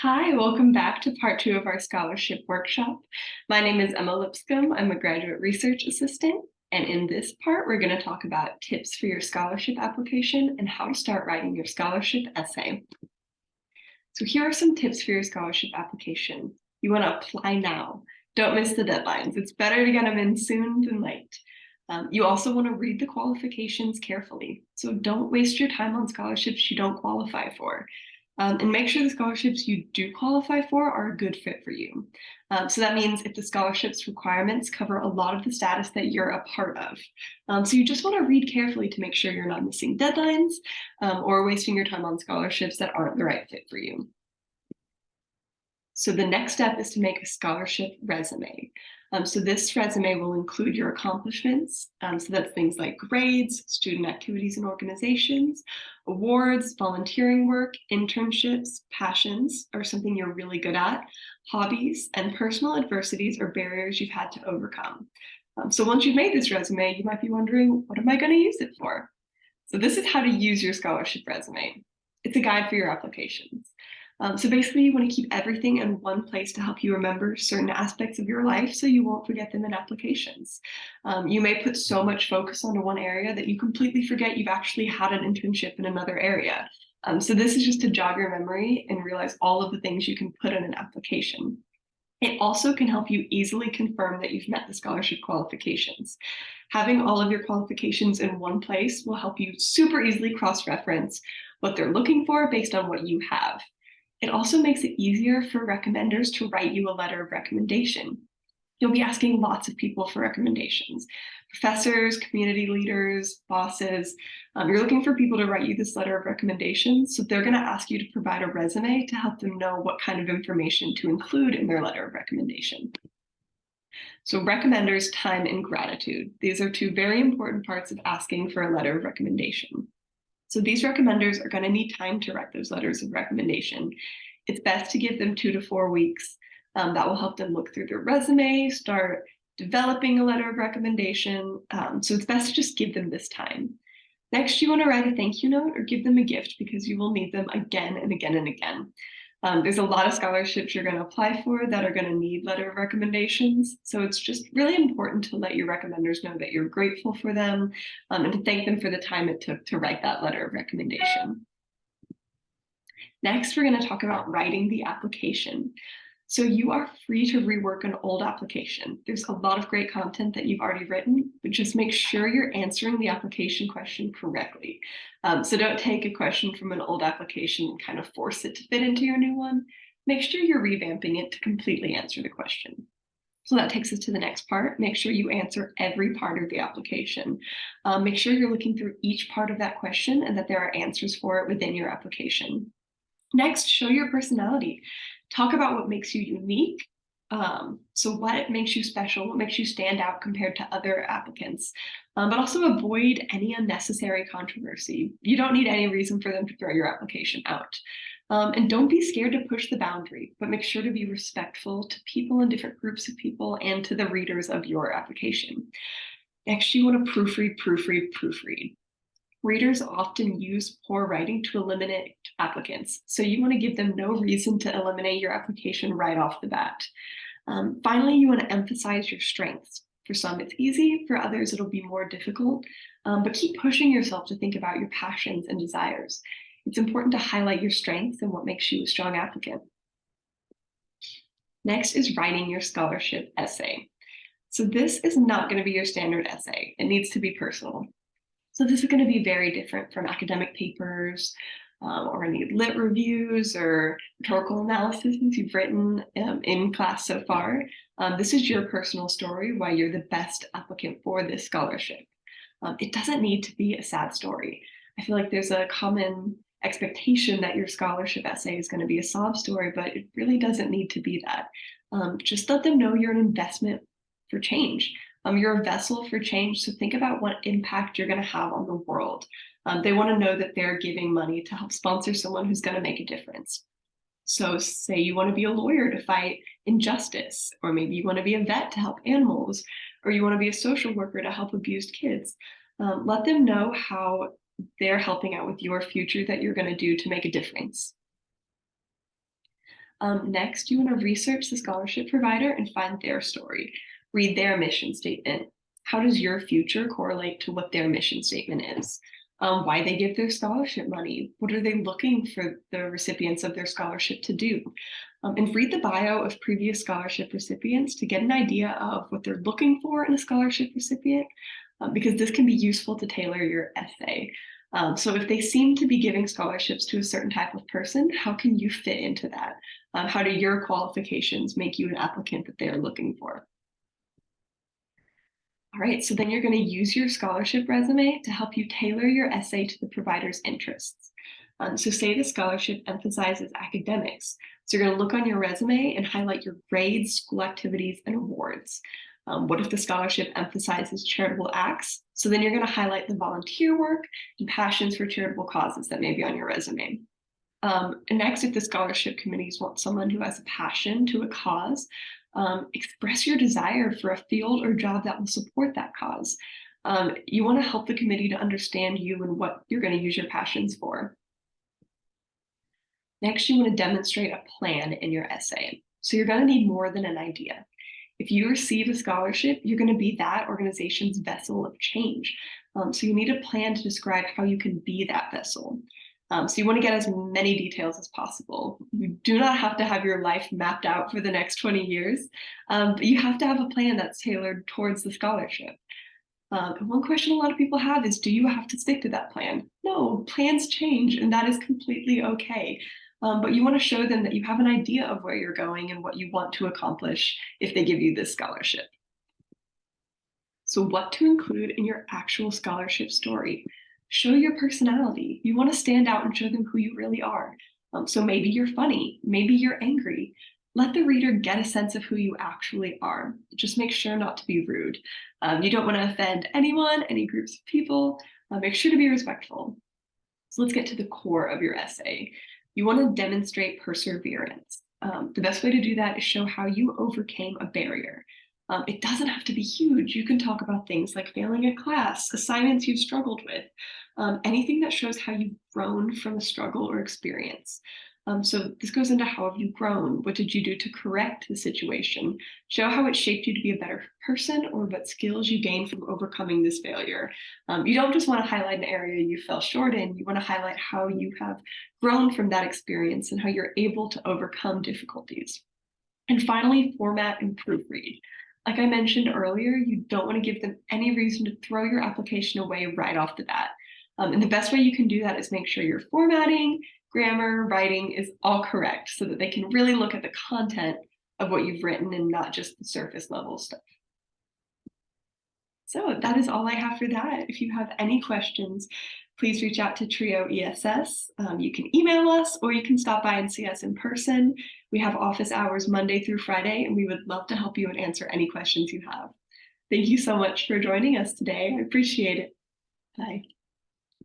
Hi, welcome back to part two of our scholarship workshop. My name is Emma Lipscomb. I'm a graduate research assistant. And in this part, we're going to talk about tips for your scholarship application and how to start writing your scholarship essay. So here are some tips for your scholarship application. You want to apply now. Don't miss the deadlines. It's better to get them in soon than late. You also want to read the qualifications carefully. So don't waste your time on scholarships you don't qualify for. And make sure the scholarships you do qualify for are a good fit for you. So that means if the scholarship's requirements cover a lot of the status that you're a part of. So you just want to read carefully to make sure you're not missing deadlines or wasting your time on scholarships that aren't the right fit for you. So the next step is to make a scholarship resume. So this resume will include your accomplishments. So that's things like grades, student activities and organizations, awards, volunteering work, internships, passions, or something you're really good at, hobbies, and personal adversities or barriers you've had to overcome. So once you've made this resume, you might be wondering, what am I going to use it for? So this is how to use your scholarship resume. It's a guide for your applications. So basically, you want to keep everything in one place to help you remember certain aspects of your life so you won't forget them in applications. You may put so much focus onto one area that you completely forget you've actually had an internship in another area. So this is just to jog your memory and realize all of the things you can put in an application. It also can help you easily confirm that you've met the scholarship qualifications. Having all of your qualifications in one place will help you super easily cross-reference what they're looking for based on what you have. It also makes it easier for recommenders to write you a letter of recommendation. You'll be asking lots of people for recommendations, professors, community leaders, bosses. You're looking for people to write you this letter of recommendation, so they're going to ask you to provide a resume to help them know what kind of information to include in their letter of recommendation. So recommenders, time, and gratitude. These are two very important parts of asking for a letter of recommendation. So these recommenders are going to need time to write those letters of recommendation. It's best to give them 2 to 4 weeks. That will help them look through their resume, start developing a letter of recommendation. So it's best to just give them this time. Next, you want to write a thank you note or give them a gift because you will need them again and again and again. There's a lot of scholarships you're going to apply for that are going to need letter of recommendations. So it's just really important to let your recommenders know that you're grateful for them and to thank them for the time it took to write that letter of recommendation. Next, we're going to talk about writing the application. So you are free to rework an old application. There's a lot of great content that you've already written, but just make sure you're answering the application question correctly. So don't take a question from an old application and kind of force it to fit into your new one. Make sure you're revamping it to completely answer the question. So that takes us to the next part. Make sure you answer every part of the application. Make sure you're looking through each part of that question and that there are answers for it within your application. Next, show your personality. Talk about what makes you unique. So what makes you special, what makes you stand out compared to other applicants, but also avoid any unnecessary controversy. You don't need any reason for them to throw your application out. And don't be scared to push the boundary, but make sure to be respectful to people and different groups of people and to the readers of your application. Next, you want to proofread, proofread, proofread. Readers often use poor writing to eliminate applicants, so you want to give them no reason to eliminate your application right off the bat. Finally, you want to emphasize your strengths. For some, it's easy. For others, it'll be more difficult, but keep pushing yourself to think about your passions and desires. It's important to highlight your strengths and what makes you a strong applicant. Next is writing your scholarship essay. So this is not going to be your standard essay. It needs to be personal. So this is going to be very different from academic papers or any lit reviews or rhetorical analysis you've written in class so far. This is your personal story, why you're the best applicant for this scholarship. It doesn't need to be a sad story. I feel like there's a common expectation that your scholarship essay is going to be a sob story, but it really doesn't need to be that. Just let them know you're an investment for change. You're a vessel for change, so think about what impact you're going to have on the world. They want to know that they're giving money to help sponsor someone who's going to make a difference. So say you want to be a lawyer to fight injustice, or maybe you want to be a vet to help animals, or you want to be a social worker to help abused kids. Let them know how they're helping out with your future that you're going to do to make a difference. Next, you want to research the scholarship provider and find their story. Read their mission statement. How does your future correlate to what their mission statement is? Why they give their scholarship money? What are they looking for the recipients of their scholarship to do? And read the bio of previous scholarship recipients to get an idea of what they're looking for in a scholarship recipient, because this can be useful to tailor your essay. So if they seem to be giving scholarships to a certain type of person, how can you fit into that? How do your qualifications make you an applicant that they're looking for? All right, so then you're going to use your scholarship resume to help you tailor your essay to the provider's interests. So say the scholarship emphasizes academics. So you're going to look on your resume and highlight your grades, school activities, and awards. What if the scholarship emphasizes charitable acts? So then you're going to highlight the volunteer work and passions for charitable causes that may be on your resume. And next, if the scholarship committees want someone who has a passion to a cause, express your desire for a field or job that will support that cause. You want to help the committee to understand you and what you're going to use your passions for. Next, you want to demonstrate a plan in your essay. So you're going to need more than an idea. If you receive a scholarship, you're going to be that organization's vessel of change. So you need a plan to describe how you can be that vessel. So you want to get as many details as possible. You do not have to have your life mapped out for the next 20 years, but you have to have a plan that's tailored towards the scholarship. And one question a lot of people have is, do you have to stick to that plan? No, plans change, and that is completely okay. But you want to show them that you have an idea of where you're going and what you want to accomplish if they give you this scholarship. So what to include in your actual scholarship story? Show your personality. You want to stand out and show them who you really are. So maybe you're funny, maybe you're angry. Let the reader get a sense of who you actually are. Just make sure not to be rude. You don't want to offend anyone, any groups of people. Make sure to be respectful. So let's get to the core of your essay. You want to demonstrate perseverance. The best way to do that is show how you overcame a barrier. It doesn't have to be huge. You can talk about things like failing a class, assignments you've struggled with, anything that shows how you've grown from a struggle or experience. So this goes into how have you grown? What did you do to correct the situation? Show how it shaped you to be a better person or what skills you gained from overcoming this failure. You don't just want to highlight an area you fell short in. You want to highlight how you have grown from that experience and how you're able to overcome difficulties. And finally, format and proofread. Like I mentioned earlier, you don't want to give them any reason to throw your application away right off the bat. And the best way you can do that is make sure your formatting, grammar, writing is all correct so that they can really look at the content of what you've written and not just the surface level stuff. So that is all I have for that. If you have any questions, please reach out to Trio ESS. You can email us or you can stop by and see us in person. We have office hours Monday through Friday, and we would love to help you and answer any questions you have. Thank you so much for joining us today. I appreciate it. Bye.